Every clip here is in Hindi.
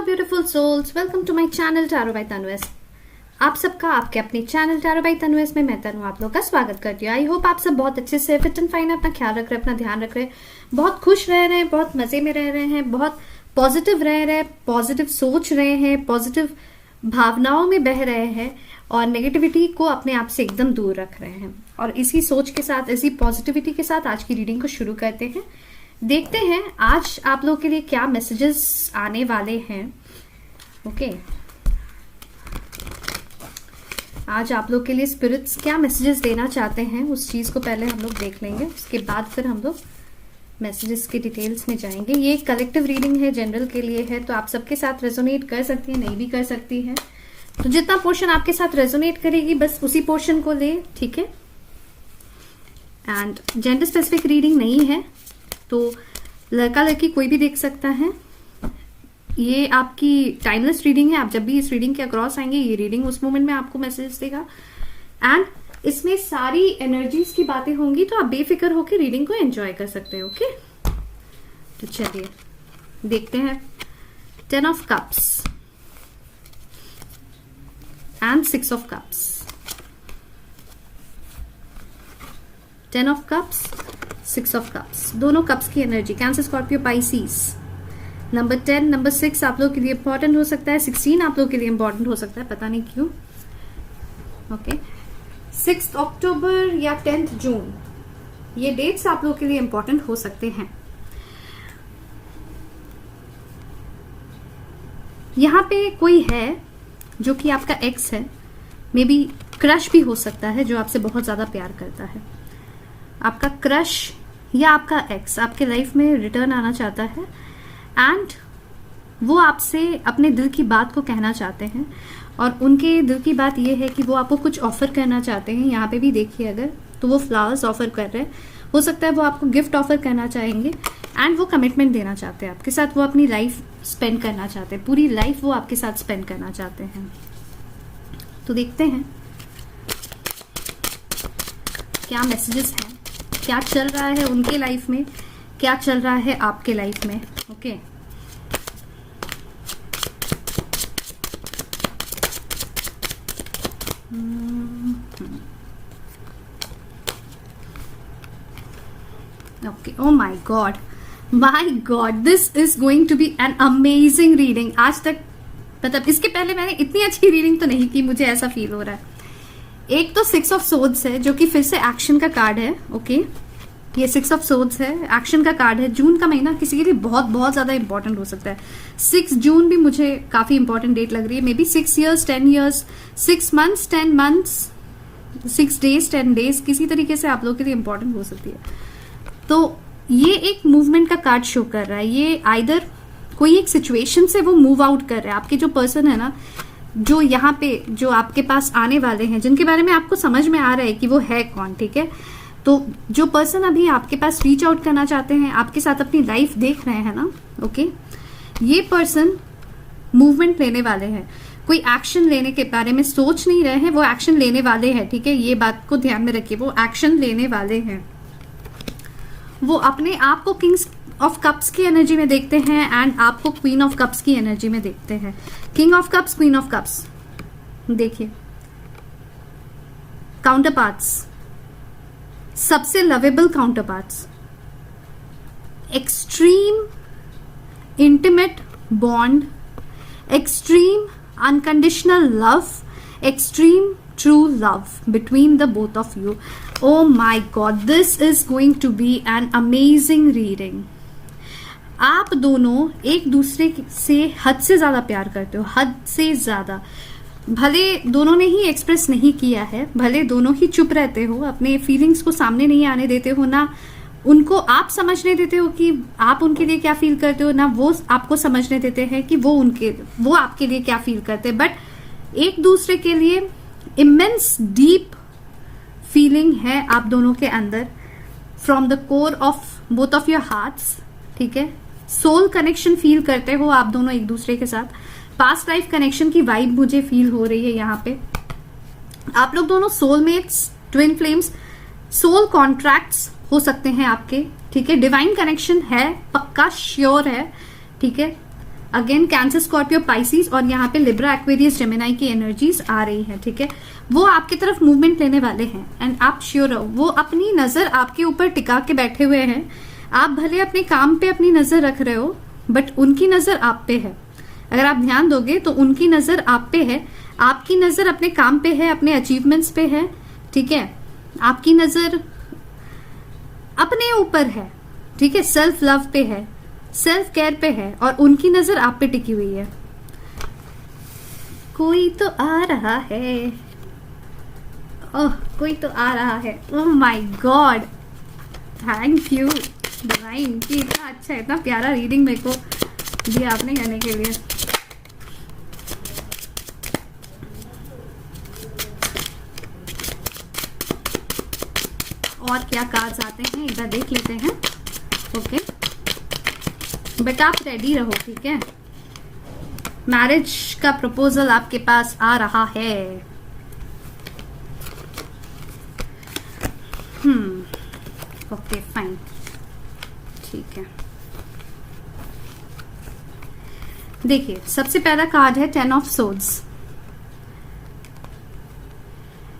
Beautiful souls, welcome to my channel tarot by Tanvi. आप सबका आपके अपने चैनल टैरो बाय तन्वी में मैं तनु आप लोग का स्वागत करती हूँ। आई होप आप सब बहुत अच्छे से फिट एंड फाइन, अपना ख्याल रख रहे हैं, अपना ध्यान रख रहे हैं, बहुत खुश रह रहे हैं, बहुत मजे में रह रहे हैं, बहुत पॉजिटिव रह रहे हैं, पॉजिटिव सोच रहे हैं, पॉजिटिव भावनाओं में बह रहे हैं और नेगेटिविटी को अपने आप से एकदम दूर रख रहे हैं। और इसी सोच के साथ, इसी पॉजिटिविटी के साथ आज की रीडिंग को शुरू करते हैं। देखते हैं आज आप लोग के लिए क्या मैसेजेस आने वाले हैं। ओके, आज आप लोग के लिए स्पिरिट्स क्या मैसेजेस देना चाहते हैं उस चीज को पहले हम लोग देख लेंगे, उसके बाद फिर हम लोग मैसेजेस के डिटेल्स में जाएंगे। ये एक कलेक्टिव रीडिंग है, जनरल के लिए है, तो आप सबके साथ रेजोनेट कर सकती है, नहीं भी कर सकती है। तो जितना पोर्शन आपके साथ रेजोनेट करेगी बस उसी पोर्शन को ले, ठीक है। एंड जेंडर स्पेसिफिक रीडिंग नहीं है, तो लड़का लड़की कोई भी देख सकता है। ये आपकी टाइमलेस रीडिंग है, आप जब भी इस रीडिंग के अक्रॉस आएंगे ये रीडिंग उस मोमेंट में आपको मैसेज देगा। एंड इसमें सारी एनर्जीज की बातें होंगी, तो आप बेफिक्र होकर रीडिंग को एंजॉय कर सकते हैं। ओके, तो चलिए देखते हैं। 10 of cups and 6 of cups. 10 of cups, 6 of cups, दोनों कप्स की energy. Cancer, Scorpio, Pisces. Number 10, number 6 आप लोग के लिए इंपॉर्टेंट हो सकता है। 16 आप लोग के लिए इंपॉर्टेंट हो सकता है, पता नहीं क्यों। ओके, 6 अक्टूबर या 10 जून, ये डेट्स आप लोग के लिए इंपॉर्टेंट हो सकते हैं। यहां पे कोई है जो कि आपका एक्स है, मे बी क्रश भी हो सकता है, जो आपसे बहुत ज्यादा प्यार करता है। आपका क्रश या आपका एक्स आपके लाइफ में रिटर्न आना चाहता है एंड वो आपसे अपने दिल की बात को कहना चाहते हैं। और उनके दिल की बात ये है कि वो आपको कुछ ऑफर करना चाहते हैं। यहाँ पे भी देखिए, अगर तो वो फ्लावर्स ऑफर कर रहे हैं, हो सकता है वो आपको गिफ्ट ऑफर करना चाहेंगे एंड वो कमिटमेंट देना चाहते हैं आपके साथ। वो अपनी लाइफ स्पेंड करना चाहते हैं, पूरी लाइफ वो आपके साथ स्पेंड करना चाहते हैं। तो देखते हैं क्या मैसेजेस हैं, क्या चल रहा है उनके लाइफ में, क्या चल रहा है आपके लाइफ में। Okay, okay, oh my God, this is going to be an amazing reading. आज तक मतलब इसके पहले मैंने इतनी अच्छी रीडिंग तो नहीं की, मुझे ऐसा फील हो रहा है। एक तो 6 ऑफ सोर्ड्स है, जो कि फिर से एक्शन का कार्ड है। ओके, ये 6 ऑफ सोर्ड्स है, एक्शन का कार्ड है। जून का महीना किसी के लिए बहुत बहुत ज्यादा इंपॉर्टेंट हो सकता है। 6 जून भी मुझे काफी इंपॉर्टेंट डेट लग रही है। May be 6 years, 10 years, 6 months, 10 months, 6 days, 10 days, किसी तरीके से आप लोग के लिए इंपॉर्टेंट हो सकती है। तो ये एक मूवमेंट का कार्ड शो कर रहा है। ये आइदर कोई एक सिचुएशन से वो मूव आउट कर रहे हैं। आपके जो पर्सन है ना, जो यहाँ पे जो आपके पास आने वाले हैं, जिनके बारे में आपको समझ में आ रहा है कि वो है कौन, ठीक है। तो जो पर्सन अभी आपके पास रीच आउट करना चाहते हैं, आपके साथ अपनी लाइफ देख रहे हैं ना, ओके, ये पर्सन मूवमेंट लेने वाले हैं। कोई एक्शन लेने के बारे में सोच नहीं रहे हैं, वो एक्शन लेने वाले हैं, ठीक है। ये बात को ध्यान में रखिए, वो एक्शन लेने वाले हैं। वो अपने आप को किंग्स ऑफ कप्स की एनर्जी में देखते हैं एंड आपको क्वीन ऑफ कप्स की एनर्जी में देखते हैं। King of cups, queen of cups, देखिए काउंटर पार्ट्स, सबसे lovable counter parts, extreme intimate bond, extreme unconditional love, extreme true love between the both of you. Oh my God, this is going to be an amazing reading. आप दोनों एक दूसरे से हद से ज्यादा प्यार करते हो, हद से ज्यादा। भले दोनों ने ही एक्सप्रेस नहीं किया है, भले दोनों ही चुप रहते हो, अपने फीलिंग्स को सामने नहीं आने देते हो, ना उनको आप समझने देते हो कि आप उनके लिए क्या फील करते हो, ना वो आपको समझने देते हैं कि वो आपके लिए क्या फील करते हैं। बट एक दूसरे के लिए इमेंस डीप फीलिंग है आप दोनों के अंदर, from the core of both of your hearts, ठीक है। सोल कनेक्शन फील करते हो आप दोनों एक दूसरे के साथ। पास्ट लाइफ कनेक्शन की वाइब मुझे फील हो रही है यहाँ पे। आप लोग दोनों soulmates, twin flames, soul contracts हो सकते हैं आपके, ठीक है। डिवाइन कनेक्शन है, पक्का श्योर है, ठीक है। अगेन कैंसर, स्कॉर्पियो, पाइसिस और यहाँ पे लिब्रा, एक्वेरियस, जेमिनाई की एनर्जीज आ रही है, ठीक है। वो आपकी तरफ मूवमेंट लेने वाले हैं एंड आप श्योर रहो, वो अपनी नजर आपके ऊपर टिका के बैठे हुए हैं। आप भले अपने काम पे अपनी नजर रख रहे हो, बट उनकी नजर आप पे है। अगर आप ध्यान दोगे तो उनकी नजर आप पे है, आपकी नजर अपने काम पे है, अपने अचीवमेंट्स पे है, ठीक है। आपकी नजर अपने ऊपर है, ठीक है, सेल्फ लव पे है, सेल्फ केयर पे है, और उनकी नजर आप पे टिकी हुई है। कोई तो आ रहा है, ओह कोई तो आ रहा है, oh my God, thank you divine कि इतना अच्छा, इतना प्यारा रीडिंग मेरे को दिया आपने करने के लिए। और क्या कार्ड्स आते हैं एक बार देख लेते हैं। ओके बेटा आप रेडी रहो, ठीक है। मैरिज का प्रपोजल आपके पास आ रहा है। ओके फाइन, ठीक है। देखिए सबसे पहला कार्ड है 10 ऑफ सोर्ड्स।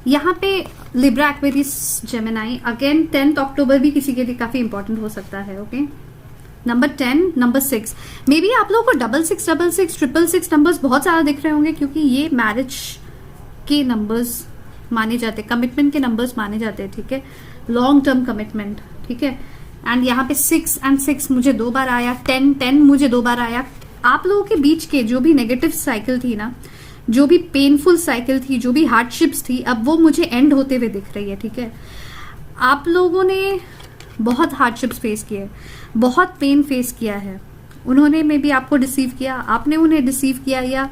यहाँ पे लिब्रा, एक्वेरियस, जेमिनाई, अगेन 10 अक्टूबर भी किसी के लिए काफी इंपॉर्टेंट हो सकता है। Okay number 10, number 6, may be आप लोगों को 6666, 666 नंबर्स बहुत ज्यादा दिख रहे होंगे, क्योंकि ये मैरिज के नंबर्स माने जाते, कमिटमेंट के नंबर्स माने जाते हैं, ठीक है, लॉन्ग टर्म कमिटमेंट, ठीक है। एंड यहाँ पे 6 and 6 मुझे 2 बार आया, 10 मुझे 2 बार आया। आप लोगों के बीच के जो भी नेगेटिव साइकिल थी ना, जो भी पेनफुल साइकिल थी, जो भी हार्डशिप्स थी, अब वो मुझे एंड होते हुए दिख रही है, ठीक है। आप लोगों ने बहुत हार्डशिप्स फेस किए, बहुत पेन फेस किया है। उन्होंने मे बी आपको डिसीव किया, आपने उन्हें डिसीव किया, या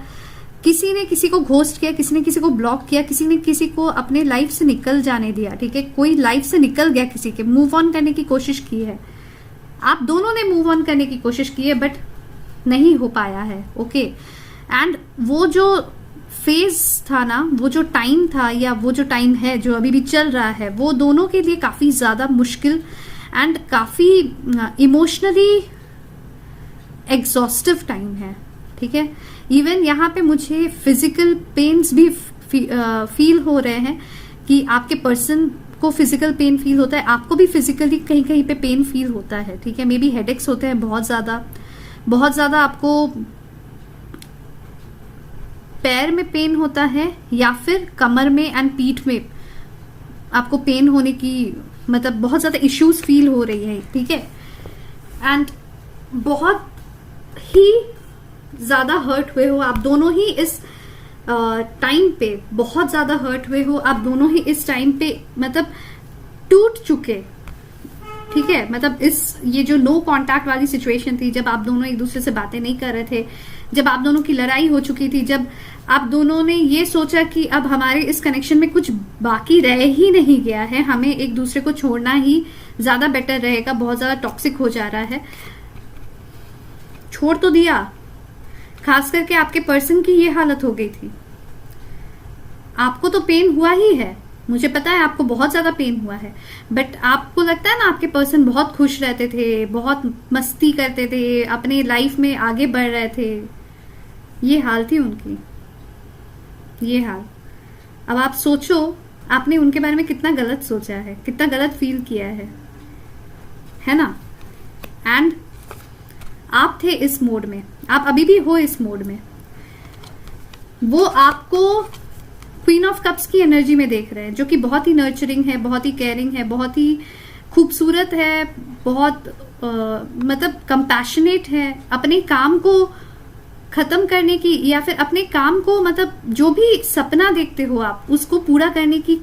किसी ने किसी को घोस्ट किया, किसी ने किसी को ब्लॉक किया, किसी ने किसी को अपने लाइफ से निकल जाने दिया, ठीक है। कोई लाइफ से निकल गया, किसी के मूव ऑन करने की कोशिश की है। आप दोनों ने मूव ऑन करने की कोशिश की है, बट नहीं हो पाया है। ओके एंड वो जो फेज था ना, वो जो टाइम था, या वो जो टाइम है जो अभी भी चल रहा है, वो दोनों के लिए काफी ज्यादा मुश्किल एंड काफी इमोशनली एग्जॉस्टिव टाइम है, ठीक है। इवन यहाँ पे मुझे फिजिकल पेन्स भी फील हो रहे हैं, कि आपके पर्सन को फिजिकल पेन फील होता है, आपको भी फिजिकली कहीं कहीं पे पेन फील होता है, ठीक है। मे बी हेडेक्स होते हैं बहुत ज्यादा आपको पैर में पेन होता है, या फिर कमर में एंड पीठ में आपको पेन होने की, मतलब बहुत ज्यादा इश्यूज फील हो रही है, ठीक है। एंड बहुत ही ज्यादा हर्ट हुए हो आप दोनों ही इस टाइम पे, बहुत ज्यादा हर्ट हुए हो आप दोनों ही इस टाइम पे, मतलब टूट चुके, ठीक है। मतलब ये जो नो कांटेक्ट वाली सिचुएशन थी, जब आप दोनों एक दूसरे से बातें नहीं कर रहे थे, जब आप दोनों की लड़ाई हो चुकी थी, जब आप दोनों ने ये सोचा कि अब हमारे इस कनेक्शन में कुछ बाकी रह ही नहीं गया है, हमें एक दूसरे को छोड़ना ही ज्यादा बेटर रहेगा, बहुत ज्यादा टॉक्सिक हो जा रहा है, छोड़ तो दिया। खास करके आपके पर्सन की ये हालत हो गई थी। आपको तो पेन हुआ ही है, मुझे पता है आपको बहुत ज्यादा पेन हुआ है, बट आपको लगता है ना आपके पर्सन बहुत खुश रहते थे, बहुत मस्ती करते थे, अपने लाइफ में आगे बढ़ रहे थे, ये हाल थी उनकी, ये हाल। अब आप सोचो आपने उनके बारे में कितना गलत सोचा है, कितना गलत फील किया है ना। एंड आप थे इस मोड में, आप अभी भी हो इस मोड में। वो आपको क्वीन ऑफ कप्स की एनर्जी में देख रहे हैं, जो कि बहुत ही नर्चरिंग है, बहुत ही केयरिंग है, बहुत ही खूबसूरत है, बहुत मतलब कंपैशनेट है। अपने काम को खत्म करने की, या फिर अपने काम को, मतलब जो भी सपना देखते हो आप, उसको पूरा करने की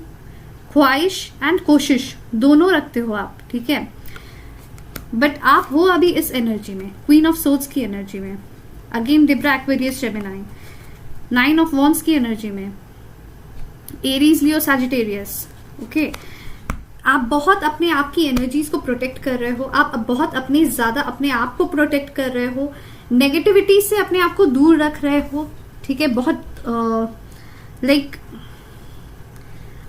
ख्वाहिश एंड कोशिश दोनों रखते हो आप, ठीक है। बट आप हो अभी इस एनर्जी में, क्वीन ऑफ सोर्ड्स की एनर्जी में, again Libra, Aquarius, Gemini, 9 of wands की एनर्जी में, एरीज, लियो, सैजिटेरियस। ओके आप बहुत अपने आप की एनर्जीज को प्रोटेक्ट कर रहे हो, आप बहुत अपने आप को प्रोटेक्ट कर रहे हो, नेगेटिविटी से अपने आप को दूर रख रहे हो, ठीक है। बहुत लाइक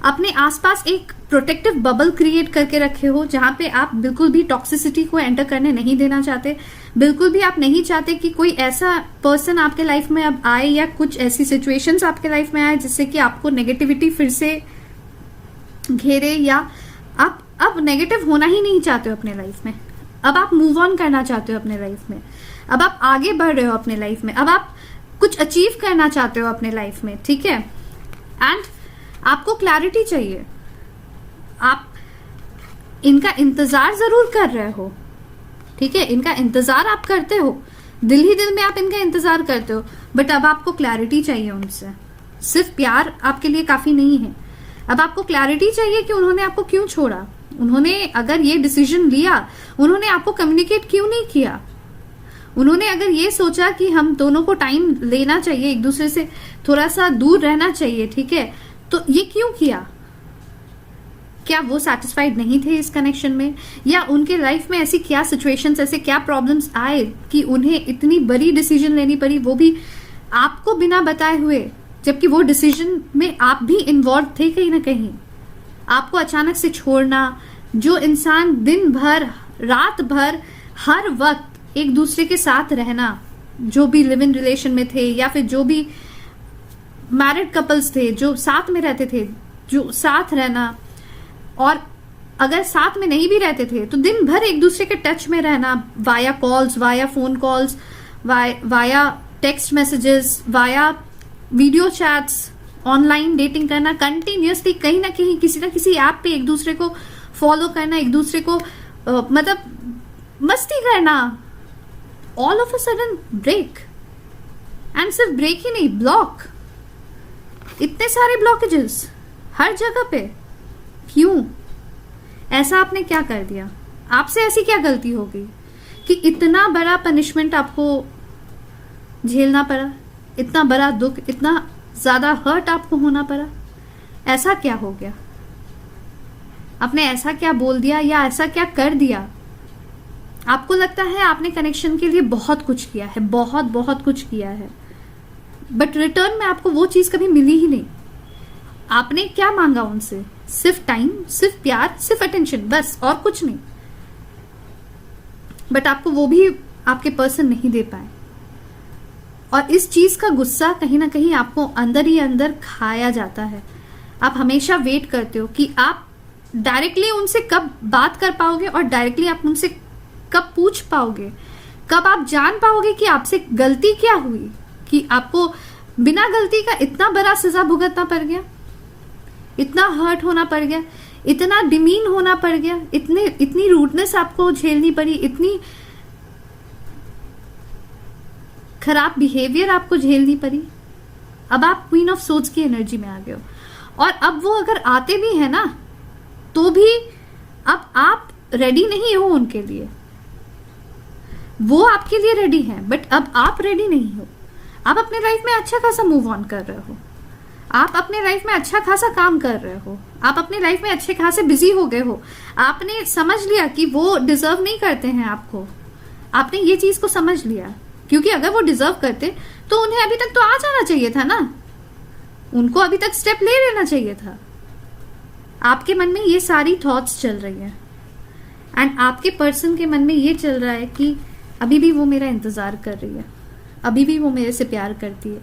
अपने आसपास एक प्रोटेक्टिव बबल क्रिएट करके रखे हो जहां पे आप बिल्कुल भी टॉक्सिसिटी को एंटर करने नहीं देना चाहते, बिल्कुल भी आप नहीं चाहते कि कोई ऐसा पर्सन आपके लाइफ में अब आए या कुछ ऐसी सिचुएशंस आपके लाइफ में आए जिससे कि आपको नेगेटिविटी फिर से घेरे, या आप अब नेगेटिव होना ही नहीं चाहते हो अपने लाइफ में। अब आप मूव ऑन करना चाहते हो अपने लाइफ में, अब आप आगे बढ़ रहे हो अपने लाइफ में, अब आप कुछ अचीव करना चाहते हो अपने लाइफ में, ठीक है। एंड आपको क्लैरिटी चाहिए, आप इनका इंतजार जरूर कर रहे हो, ठीक है, इनका इंतजार आप करते हो, दिल ही दिल में आप इनका इंतजार करते हो, बट अब आपको क्लैरिटी चाहिए उनसे। सिर्फ प्यार आपके लिए काफी नहीं है, अब आपको क्लैरिटी चाहिए कि उन्होंने आपको क्यों छोड़ा, उन्होंने अगर ये डिसीजन लिया, उन्होंने आपको कम्युनिकेट क्यों नहीं किया, उन्होंने अगर ये सोचा कि हम दोनों को टाइम लेना चाहिए, एक दूसरे से थोड़ा सा दूर रहना चाहिए, ठीक है, तो ये क्यों किया? क्या वो सैटिस्फाइड नहीं थे इस कनेक्शन में, या उनके लाइफ में ऐसी क्या सिचुएशंस, ऐसे क्या प्रॉब्लम्स आए कि उन्हें इतनी बड़ी डिसीजन लेनी पड़ी, वो भी आपको बिना बताए हुए, जबकि वो डिसीजन में आप भी इन्वॉल्व थे कहीं ना कहीं। आपको अचानक से छोड़ना, जो इंसान दिन भर रात भर हर वक्त एक दूसरे के साथ रहना, जो भी लिव इन रिलेशन में थे या फिर जो भी मैरिड कपल्स थे जो साथ में रहते थे, जो साथ रहना, और अगर साथ में नहीं भी रहते थे तो दिन भर एक दूसरे के टच में रहना, via calls, via phone calls, via text messages, via video chats, online dating करना, कंटिन्यूसली कहीं ना कहीं किसी ना किसी ऐप पे एक दूसरे को फॉलो करना, एक दूसरे को मतलब मस्ती करना, all of a sudden break. And सिर्फ ब्रेक ही नहीं, ब्लॉक, इतने सारे ब्लॉकेजेस हर जगह पे। क्यों? ऐसा आपने क्या कर दिया? आपसे ऐसी क्या गलती हो गई कि इतना बड़ा पनिशमेंट आपको झेलना पड़ा, इतना बड़ा दुख, इतना ज्यादा हर्ट आपको होना पड़ा? ऐसा क्या हो गया? आपने ऐसा क्या बोल दिया या ऐसा क्या कर दिया? आपको लगता है आपने कनेक्शन के लिए बहुत कुछ किया है, बहुत बहुत कुछ किया है, बट रिटर्न में आपको वो चीज कभी मिली ही नहीं। आपने क्या मांगा उनसे? सिर्फ टाइम, सिर्फ प्यार, सिर्फ अटेंशन, बस, और कुछ नहीं। बट आपको वो भी आपके पर्सन नहीं दे पाए, और इस चीज का गुस्सा कहीं ना कहीं आपको अंदर ही अंदर खाया जाता है। आप हमेशा वेट करते हो कि आप डायरेक्टली उनसे कब बात कर पाओगे, और डायरेक्टली आप उनसे कब पूछ पाओगे, कब आप जान पाओगे कि आपसे गलती क्या हुई, कि आपको बिना गलती का इतना बड़ा सजा भुगतना पड़ गया, इतना हर्ट होना पड़ गया, इतना डिमीन होना पड़ गया, इतनी रूडनेस आपको झेलनी पड़ी, इतनी खराब बिहेवियर आपको झेलनी पड़ी। अब आप क्वीन ऑफ सोर्ड्स की एनर्जी में आ गए हो, और अब वो अगर आते भी है ना, तो भी अब आप रेडी नहीं हो उनके लिए। वो आपके लिए रेडी है, बट अब आप रेडी नहीं हो। आप अपने लाइफ में अच्छा खासा मूव ऑन कर रहे हो, आप अपने लाइफ में अच्छा खासा काम कर रहे हो, आप अपने लाइफ में अच्छे खासे बिजी हो गए हो, आपने समझ लिया कि वो डिजर्व नहीं करते हैं आपको, आपने ये चीज को समझ लिया। क्योंकि अगर वो डिजर्व करते तो उन्हें अभी तक तो आ जाना चाहिए था ना, उनको अभी तक स्टेप ले लेना चाहिए था। आपके मन में ये सारी थॉट्स चल रही है, एंड आपके पर्सन के मन में ये चल रहा है कि अभी भी वो मेरा इंतजार कर रही है, अभी भी वो मेरे से प्यार करती है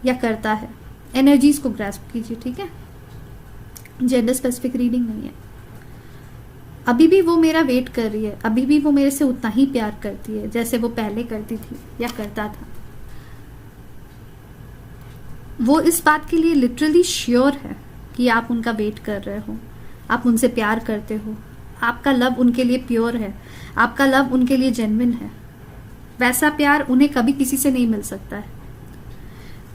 या करता है। एनर्जीज को ग्रास्प कीजिए, ठीक है, जेंडर स्पेसिफिक रीडिंग नहीं है। अभी भी वो मेरा वेट कर रही है, अभी भी वो मेरे से उतना ही प्यार करती है जैसे वो पहले करती थी या करता था। वो इस बात के लिए लिटरली श्योर है कि आप उनका वेट कर रहे हो, आप उनसे प्यार करते हो, आपका लव उनके लिए प्योर है, आपका लव उनके लिए जेन्युइन है। वैसा प्यार उन्हें कभी किसी से नहीं मिल सकता है।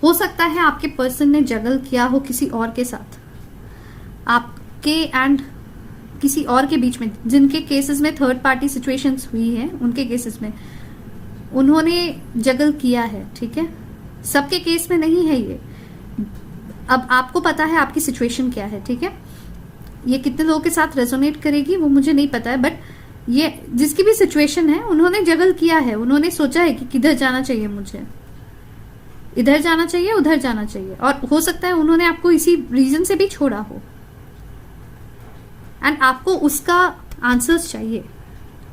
हो सकता है आपके पर्सन ने जगल किया हो किसी और के साथ, आपके एंड किसी और के बीच में, जिनके केसेस में थर्ड पार्टी सिचुएशंस हुई है, उनके केसेस में उन्होंने जगल किया है, ठीक है। सबके केस में नहीं है ये। अब आपको पता है आपकी सिचुएशन क्या है, ठीक है। ये कितने लोगों के साथ रेजोनेट करेगी वो मुझे नहीं पता है, बट ये जिसकी भी सिचुएशन है, उन्होंने जगल किया है, उन्होंने सोचा है कि किधर जाना चाहिए मुझे, इधर जाना चाहिए, उधर जाना चाहिए, और हो सकता है उन्होंने आपको इसी रीजन से भी छोड़ा हो, एंड आपको उसका आंसर्स चाहिए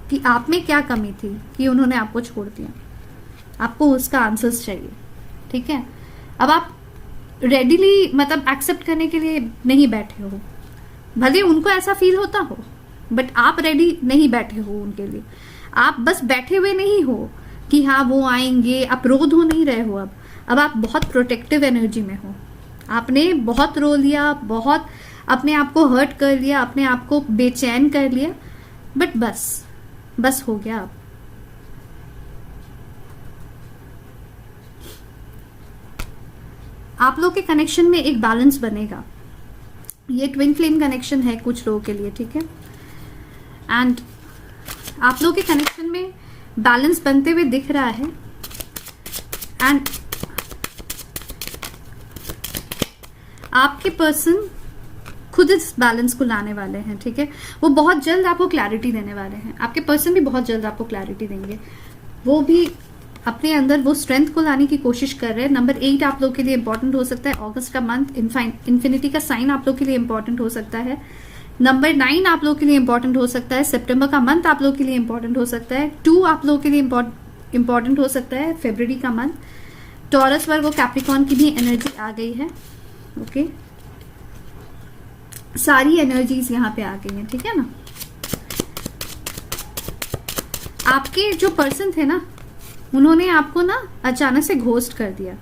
कि आप में क्या कमी थी कि उन्होंने आपको छोड़ दिया। आपको उसका आंसर्स चाहिए, ठीक है। अब आप रेडिली मतलब एक्सेप्ट करने के लिए नहीं बैठे हो, भले उनको ऐसा फील होता हो, बट आप रेडी नहीं बैठे हो उनके लिए। आप बस बैठे हुए नहीं हो कि हाँ वो आएंगे, आप रो धो नहीं रहे हो। अब आप बहुत प्रोटेक्टिव एनर्जी में हो। आपने बहुत रो लिया, बहुत अपने आप को हर्ट कर लिया, अपने आप को बेचैन कर लिया, बट बस हो गया। अब आप लोग के कनेक्शन में एक बैलेंस बनेगा। ये ट्विन फ्लेम कनेक्शन है कुछ लोगों के लिए, ठीक है। एंड आप लोग के कनेक्शन में बैलेंस बनते हुए दिख रहा है, एंड आपके पर्सन खुद इस बैलेंस को लाने वाले हैं, ठीक है। वो बहुत जल्द आपको क्लैरिटी देने वाले हैं। आपके पर्सन भी बहुत जल्द आपको क्लैरिटी देंगे। वो भी अपने अंदर वो स्ट्रेंथ को लाने की कोशिश कर रहे हैं। नंबर 8 आप लोग के लिए इंपॉर्टेंट हो सकता है। अगस्त का मंथ इन्फिनिटी का साइन आप लोग के लिए इंपॉर्टेंट हो सकता है। नंबर 9 आप लोग के लिए इंपॉर्टेंट हो सकता है। सितंबर का मंथ आप लोग के लिए इंपॉर्टेंट हो सकता है। 2 आप लोग के लिए इंपॉर्टेंट हो सकता है। फरवरी का मंथ टॉरस वर्गो कैप्रिकॉर्न की भी एनर्जी आ गई है, ओके। सारी एनर्जीज यहाँ पे आ गई हैं, ठीक है ना। आपके जो पर्सन थे ना, उन्होंने आपको ना अचानक से घोस्ट कर दिया।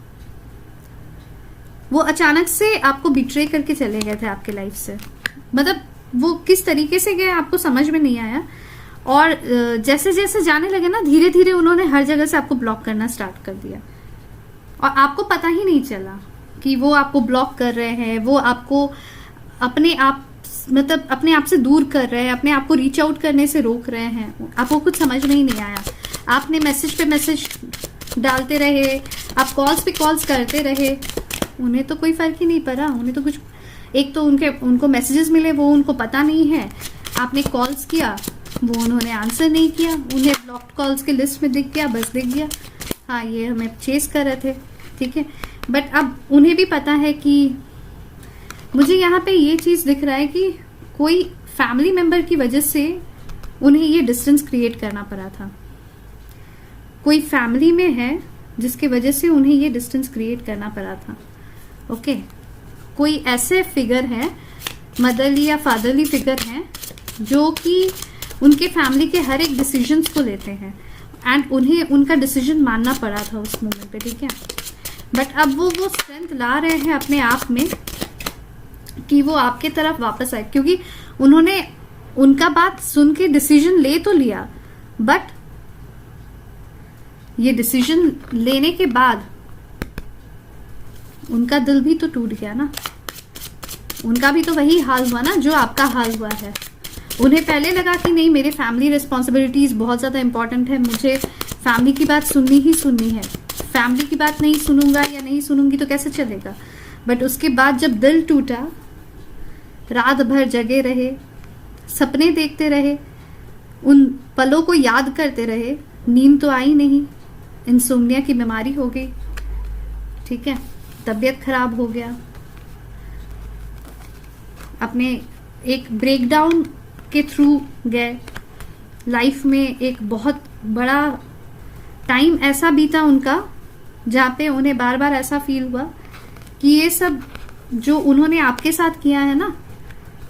वो अचानक से आपको बिट्रे करके चले गए थे आपके लाइफ से। मतलब वो किस तरीके से गए आपको समझ में नहीं आया, और जैसे जैसे जाने लगे ना, धीरे धीरे उन्होंने हर जगह से आपको ब्लॉक करना स्टार्ट कर दिया, और आपको पता ही नहीं चला कि वो आपको ब्लॉक कर रहे हैं। वो आपको अपने आप से दूर कर रहे हैं, अपने आप को रीच आउट करने से रोक रहे हैं। आपको कुछ समझ में ही नहीं आया। आपने मैसेज पे मैसेज डालते रहे, आप कॉल्स पे कॉल्स करते रहे, उन्हें तो कोई फर्क ही नहीं पड़ा। उन्हें तो कुछ, एक तो उनको मैसेजेस मिले, वो उनको पता नहीं है। आपने कॉल्स किया, वो उन्होंने आंसर नहीं किया। उन्हें ब्लॉक्ड कॉल्स के लिस्ट में दिख गया, बस दिख गया, हाँ ये हमें चेस कर रहे थे, ठीक है। बट अब उन्हें भी पता है कि मुझे यहाँ पे ये चीज दिख रहा है कि कोई फैमिली मेंबर की वजह से उन्हें ये डिस्टेंस क्रिएट करना पड़ा था। कोई फैमिली में है जिसकी वजह से उन्हें ये डिस्टेंस क्रिएट करना पड़ा था, ओके। कोई ऐसे फिगर है, मदरली या फादरली फिगर हैं, जो कि उनके फैमिली के हर एक डिसीजंस को लेते हैं, एंड उन्हें उनका डिसीजन मानना पड़ा था उस मोमेंट पे, ठीक है। बट अब वो स्ट्रेंथ ला रहे हैं अपने आप में कि वो आपके तरफ वापस आए, क्योंकि उन्होंने उनका बात सुन के डिसीजन ले तो लिया, बट ये डिसीजन लेने के बाद उनका दिल भी तो टूट गया ना। उनका भी तो वही हाल हुआ ना जो आपका हाल हुआ है। उन्हें पहले लगा कि नहीं, मेरे फैमिली रिस्पॉन्सिबिलिटीज बहुत ज्यादा इंपॉर्टेंट है, मुझे फैमिली की बात सुननी ही सुननी है। फैमिली की बात नहीं सुनूंगा या नहीं सुनूंगी तो कैसे चलेगा। बट उसके बाद जब दिल टूटा, रात भर जगे रहे, सपने देखते रहे, उन पलों को याद करते रहे, नींद तो आई नहीं, इंसोम्निया की बीमारी हो गई, ठीक है, तबीयत खराब हो गया, अपने एक ब्रेकडाउन के थ्रू गए। लाइफ में एक बहुत बड़ा टाइम ऐसा बीता उनका जहाँ पे उन्हें बार बार ऐसा फील हुआ कि ये सब जो उन्होंने आपके साथ किया है ना,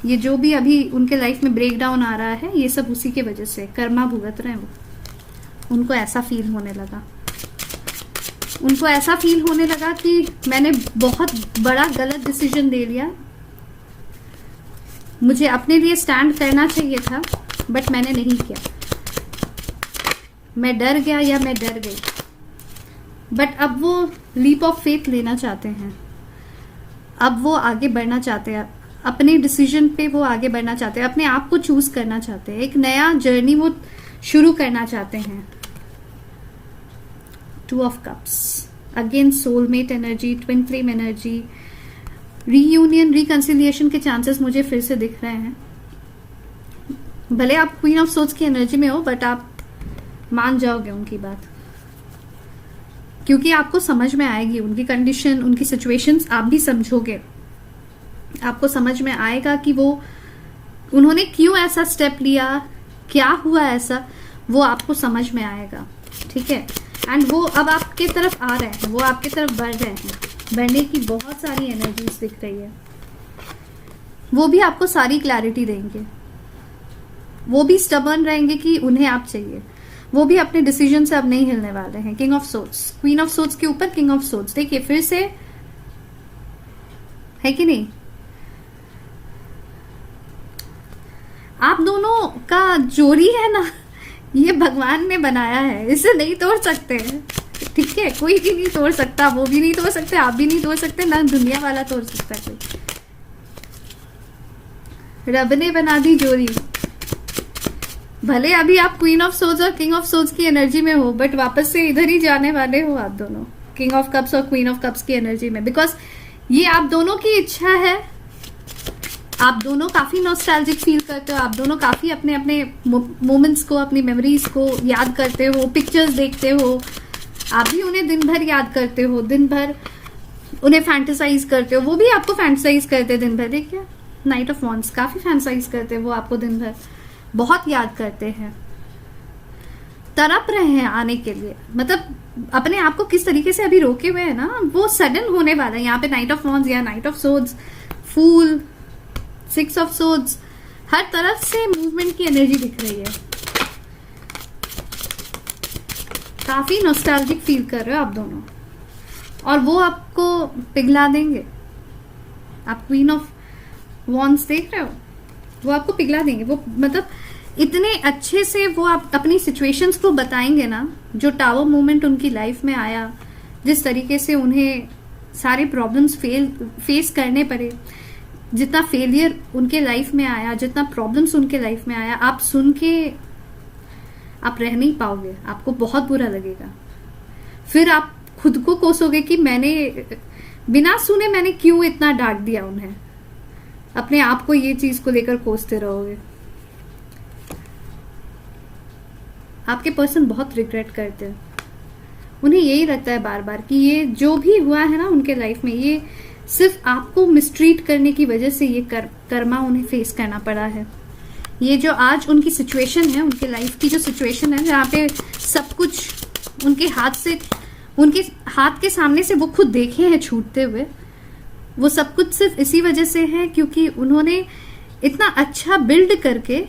ये जो भी अभी उनके लाइफ में ब्रेकडाउन आ रहा है, ये सब उसी के वजह से कर्मा भुगत रहे हैं वो। उनको ऐसा फील होने लगा, उनको ऐसा फील होने लगा कि मैंने बहुत बड़ा गलत डिसीजन ले लिया, मुझे अपने लिए स्टैंड करना चाहिए था, बट मैंने नहीं किया। मैं डर गया या मैं डर गई। बट अब वो लीप ऑफ फेथ लेना चाहते हैं, अब वो आगे बढ़ना चाहते हैं, अपने डिसीजन पे वो आगे बढ़ना चाहते हैं, अपने आप को चूज करना चाहते हैं, एक नया जर्नी वो शुरू करना चाहते हैं। 2 of cups, again soulmate energy, twin flame energy, reunion, reconciliation के चांसेस मुझे फिर से दिख रहे हैं। भले आप क्वीन ऑफ सोर्ड्स की एनर्जी में हो, बट आप मान जाओगे उनकी बात। क्योंकि आपको समझ में आएगी उनकी कंडीशन, उनकी सिचुएशंस, आप भी समझोगे, आपको समझ में आएगा कि वो उन्होंने क्यों ऐसा स्टेप लिया, क्या हुआ ऐसा, वो आपको समझ में आएगा। ठीक है, एंड वो अब आपके तरफ आ रहे हैं, वो आपके तरफ बढ़ रहे हैं, बढ़ने की बहुत सारी एनर्जीज दिख रही है। वो भी आपको सारी क्लैरिटी देंगे, वो भी स्टबर्न रहेंगे कि उन्हें आप चाहिए, वो भी अपने डिसीजन से अब नहीं हिलने वाले हैं। King of swords, queen of swords के ऊपर किंग ऑफ सोर्ड्स, देखिए फिर से है कि नहीं, आप दोनों का जोड़ी है ना, ये भगवान ने बनाया है, इसे नहीं तोड़ सकते। ठीक है, कोई भी नहीं तोड़ सकता, वो भी नहीं तोड़ सकते, आप भी नहीं तोड़ सकते, ना दुनिया वाला तोड़ सकता कोई। रब ने बना दी जोड़ी। भले अभी आप क्वीन ऑफ सोर्ड्स और किंग ऑफ सोर्ड्स की एनर्जी में हो, बट वापस से इधर ही जाने वाले हो आप दोनों, किंग ऑफ कप्स और क्वीन ऑफ कप्स की एनर्जी में, बिकॉज ये आप दोनों की इच्छा है। आप दोनों काफी नॉस्टैल्जिक फील करते हो, आप दोनों काफी अपने अपने मोमेंट्स को, अपनी मेमोरीज को याद करते हो, पिक्चर्स देखते हो, आप भी उन्हें दिन भर याद करते हो, दिन भर उन्हें फैंटेसाइज करते हो, वो भी आपको फैंटेसाइज करते हैं दिन भर। देखिए नाइट ऑफ वॉन्ड्स, काफी फैंटेसाइज करते हैं वो आपको दिन भर, बहुत याद करते हैं, तड़प रहे हैं आने के लिए, मतलब अपने आप को किस तरीके से अभी रोके हुए हैं ना, वो सडन होने वाला है। यहाँ पे नाइट ऑफ वॉन्ड्स या knight of swords, fool, 6 of swords, हर तरफ से मूवमेंट की एनर्जी दिख रही है। काफी नॉस्टैल्जिक फील कर रहे हो आप दोनों, और वो आपको पिघला देंगे। आप क्वीन ऑफ वॉन्ड्स देख रहे हो, वो आपको पिघला देंगे। वो मतलब इतने अच्छे से वो आप अपनी सिचुएशंस को बताएंगे ना, जो टावर मोमेंट उनकी लाइफ में आया, जिस तरीके से उन्हें सारे प्रॉब्लम्स फेस करने पड़े, जितना फेलियर उनके लाइफ में आया, जितना प्रॉब्लम्स उनके लाइफ में आया, आप सुन के आप रह नहीं पाओगे, आपको बहुत बुरा लगेगा। फिर आप खुद को कोसोगे कि मैंने बिना सुने मैंने क्यों इतना डांट दिया उन्हें, अपने आप को ये चीज को लेकर कोसते रहोगे। आपके पर्सन बहुत रिग्रेट करते हैं, उन्हें यही लगता है बार बार कि ये जो भी हुआ है ना उनके लाइफ में, ये सिर्फ आपको मिसट्रीट करने की वजह से ये कर्मा उन्हें फेस करना पड़ा है। ये जो आज उनकी सिचुएशन है, उनके लाइफ की जो सिचुएशन है, जहाँ पे सब कुछ उनके हाथ के सामने से वो खुद देखे हैं छूटते हुए, वो सब कुछ सिर्फ इसी वजह से है क्योंकि उन्होंने इतना अच्छा बिल्ड करके,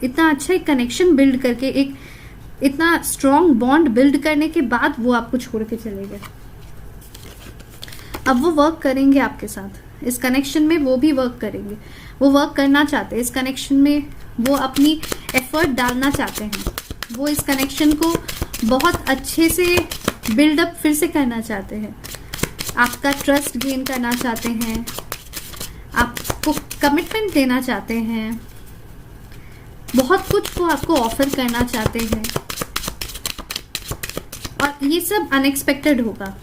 इतना अच्छा एक कनेक्शन बिल्ड करके, एक इतना स्ट्रॉन्ग बॉन्ड बिल्ड करने के बाद वो आपको छोड़ के चले गए। अब वो वर्क करेंगे आपके साथ, इस कनेक्शन में वो भी वर्क करेंगे, वो वर्क करना चाहते हैं इस कनेक्शन में, वो अपनी एफर्ट डालना चाहते हैं, वो इस कनेक्शन को बहुत अच्छे से बिल्डअप फिर से करना चाहते हैं, आपका ट्रस्ट गेन करना चाहते हैं, आपको कमिटमेंट देना चाहते हैं, बहुत कुछ वो आपको ऑफर करना चाहते हैं, और ये सब अनएक्सपेक्टेड होगा।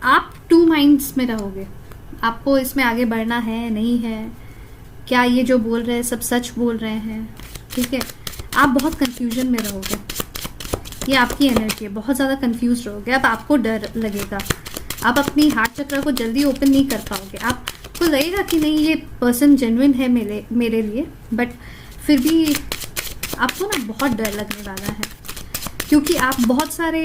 आप 2 माइंड्स में रहोगे, आपको इसमें आगे बढ़ना है नहीं है, क्या ये जो बोल रहे हैं सब सच बोल रहे हैं, ठीक है, आप बहुत कंफ्यूजन में रहोगे। ये आपकी एनर्जी है, बहुत ज़्यादा कंफ्यूज रहोगे। अब आपको डर लगेगा, आप अपनी हार्ट चक्र को जल्दी ओपन नहीं कर पाओगे, आपको लगेगा कि नहीं ये पर्सन जेन्युइन है मेरे लिए, बट फिर भी आपको ना बहुत डर लगने वाला है, क्योंकि आप बहुत सारे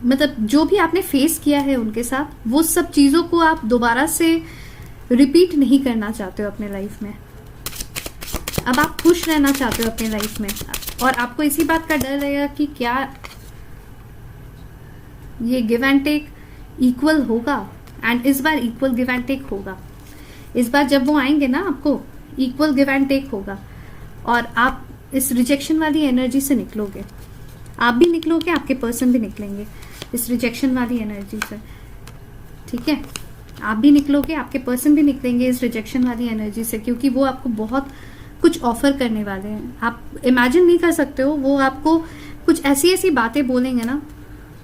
मतलब जो भी आपने फेस किया है उनके साथ, वो सब चीज़ों को आप दोबारा से रिपीट नहीं करना चाहते हो अपने लाइफ में। अब आप खुश रहना चाहते हो अपने लाइफ में, और आपको इसी बात का डर रहेगा कि क्या ये गिव एंड टेक इक्वल होगा, एंड इस बार इक्वल गिव एंड टेक होगा। इस बार जब वो आएंगे ना, आपको इक्वल गिव एंड टेक होगा, और आप इस रिजेक्शन वाली एनर्जी से निकलोगे, आप भी निकलोगे, आपके पर्सन भी निकलेंगे इस रिजेक्शन वाली एनर्जी से, ठीक है, आप भी निकलोगे, आपके पर्सन भी निकलेंगे इस रिजेक्शन वाली एनर्जी से, क्योंकि वो आपको बहुत कुछ ऑफर करने वाले हैं। आप इमेजिन नहीं कर सकते हो, वो आपको कुछ ऐसी ऐसी बातें बोलेंगे ना,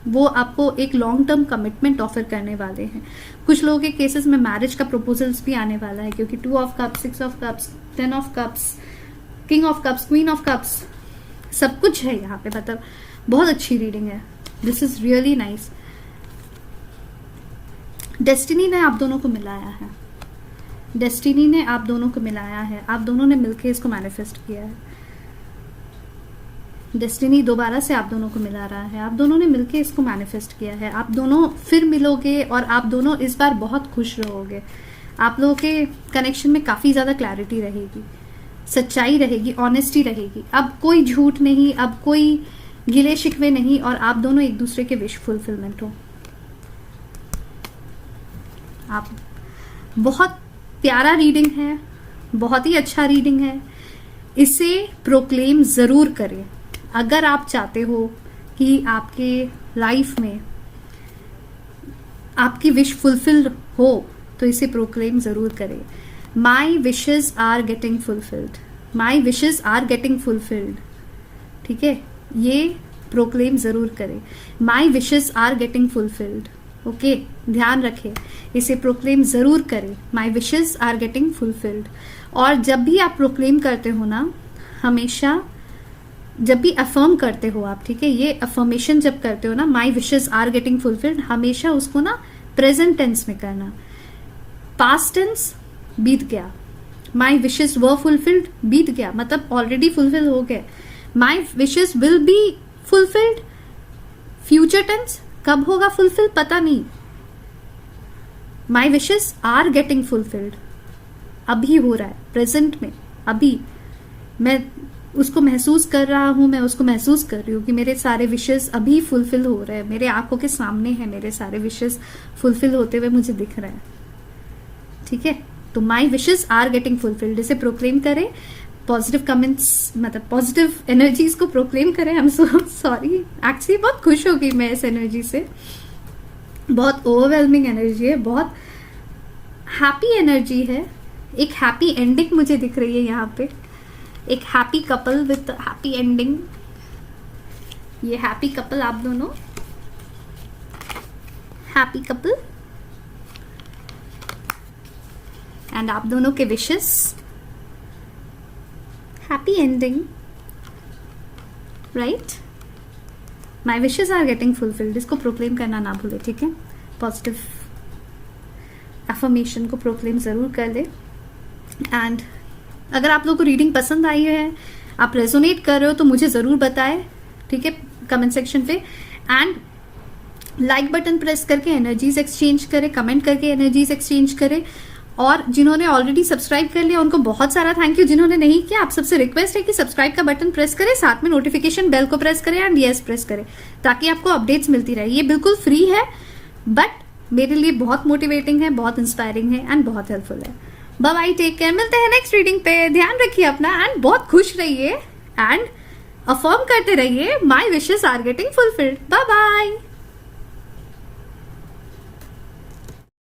वो आपको एक लॉन्ग टर्म कमिटमेंट ऑफर करने वाले हैं। कुछ लोगों के केसेस में मैरिज का प्रपोजल्स भी आने वाला है, क्योंकि 2 of cups, 6 of cups, 10 of cups, king of cups, queen of cups, सब कुछ है यहाँ पे। मतलब बहुत अच्छी रीडिंग है, this is really nice. Destiny ने आप दोनों को मिलाया है, डेस्टिनी ने आप दोनों को मिलाया है, आप दोनों ने मिलकर इसको मैनिफेस्ट किया है। डेस्टिनी दोबारा से आप दोनों को मिला रहा है, आप दोनों ने मिलके इसको मैनिफेस्ट किया है। आप दोनों फिर मिलोगे और आप दोनों इस बार बहुत खुश रहोगे। आप लोगों के कनेक्शन में काफी ज्यादा क्लैरिटी रहेगी, सच्चाई रहेगी, ऑनेस्टी रहेगी। अब कोई झूठ नहीं, अब कोई गिले शिकवे नहीं, और आप दोनों एक दूसरे के विश फुलफिलमेंट हो। आप बहुत प्यारा रीडिंग है, बहुत ही अच्छा रीडिंग है। इसे प्रोक्लेम जरूर करें अगर आप चाहते हो कि आपके लाइफ में आपकी विश फुलफिल हो, तो इसे प्रोक्लेम जरूर करें। My wishes are getting fulfilled, my wishes are getting fulfilled. ठीक है, ये प्रोक्लेम जरूर करें, my wishes are getting fulfilled. Okay, ध्यान रखें, इसे प्रोक्लेम जरूर करें, my wishes are getting fulfilled. और जब भी आप प्रोक्लेम करते हो ना, हमेशा जब भी अफर्म करते हो आप, ठीक है, ये अफर्मेशन जब करते हो ना, माई विशेज आर गेटिंग फुलफिल्ड, हमेशा उसको ना प्रेजेंट टेंस में करना। पास्ट टेंस बीत गया, माई विशेज वर फुलफिल्ड बीत गया, मतलब ऑलरेडी फुलफिल हो गए। My wishes will be fulfilled, future tense कब होगा फुलफिल पता नहीं। My wishes are getting fulfilled, अभी हो रहा है, प्रेजेंट में, अभी मैं उसको महसूस कर रहा हूं, मैं उसको महसूस कर रही हूँ कि मेरे सारे विशेष अभी फुलफिल हो रहे हैं, मेरे आंखों के सामने है, मेरे सारे विशेष फुलफिल होते हुए मुझे दिख रहे हैं। ठीक है, तो माई विशेज आर गेटिंग फुलफिल्ड, इसे प्रोक्लेम करें। पॉजिटिव कमेंट्स, मतलब पॉजिटिव एनर्जीज को प्रोक्लेम करें। I am so sorry, actually बहुत खुश हो गई मैं इस एनर्जी से, बहुत ओवरवेलमिंग एनर्जी है, बहुत हैप्पी एनर्जी है। एक हैप्पी एंडिंग मुझे दिख रही है यहाँ पे, एक happy couple with happy ending. ये हैप्पी कपल, आप दोनों हैप्पी कपल, एंड आप दोनों के wishes happy ending, right. My wishes are getting fulfilled, इसको प्रोक्लेम करना ना भूले, ठीक है। पॉजिटिव एफर्मेशन को प्रोक्लेम जरूर कर ले। एंड अगर आप लोगों को रीडिंग पसंद आई है, आप रेजोनेट कर रहे हो, तो मुझे जरूर बताएं, ठीक है, कमेंट सेक्शन पे। एंड लाइक बटन प्रेस करके एनर्जीज एक्सचेंज करें, कमेंट करके एनर्जीज एक्सचेंज करें। और जिन्होंने ऑलरेडी सब्सक्राइब कर लिया उनको बहुत सारा थैंक यू। जिन्होंने नहीं किया, आप सबसे रिक्वेस्ट है कि सब्सक्राइब का बटन प्रेस करें, साथ में नोटिफिकेशन बेल को प्रेस करें एंड यस प्रेस करें, ताकि आपको अपडेट्स मिलती रहे। ये बिल्कुल फ्री है, बट मेरे लिए बहुत मोटिवेटिंग है, बहुत इंस्पायरिंग है एंड बहुत हेल्पफुल है। बाय बाय, टेक केयर, मिलते हैं नेक्स्ट रीडिंग पे। ध्यान रखिए अपना एंड बहुत खुश रहिए एंड अफर्म करते रहिए, my wishes are getting fulfilled. Bye bye.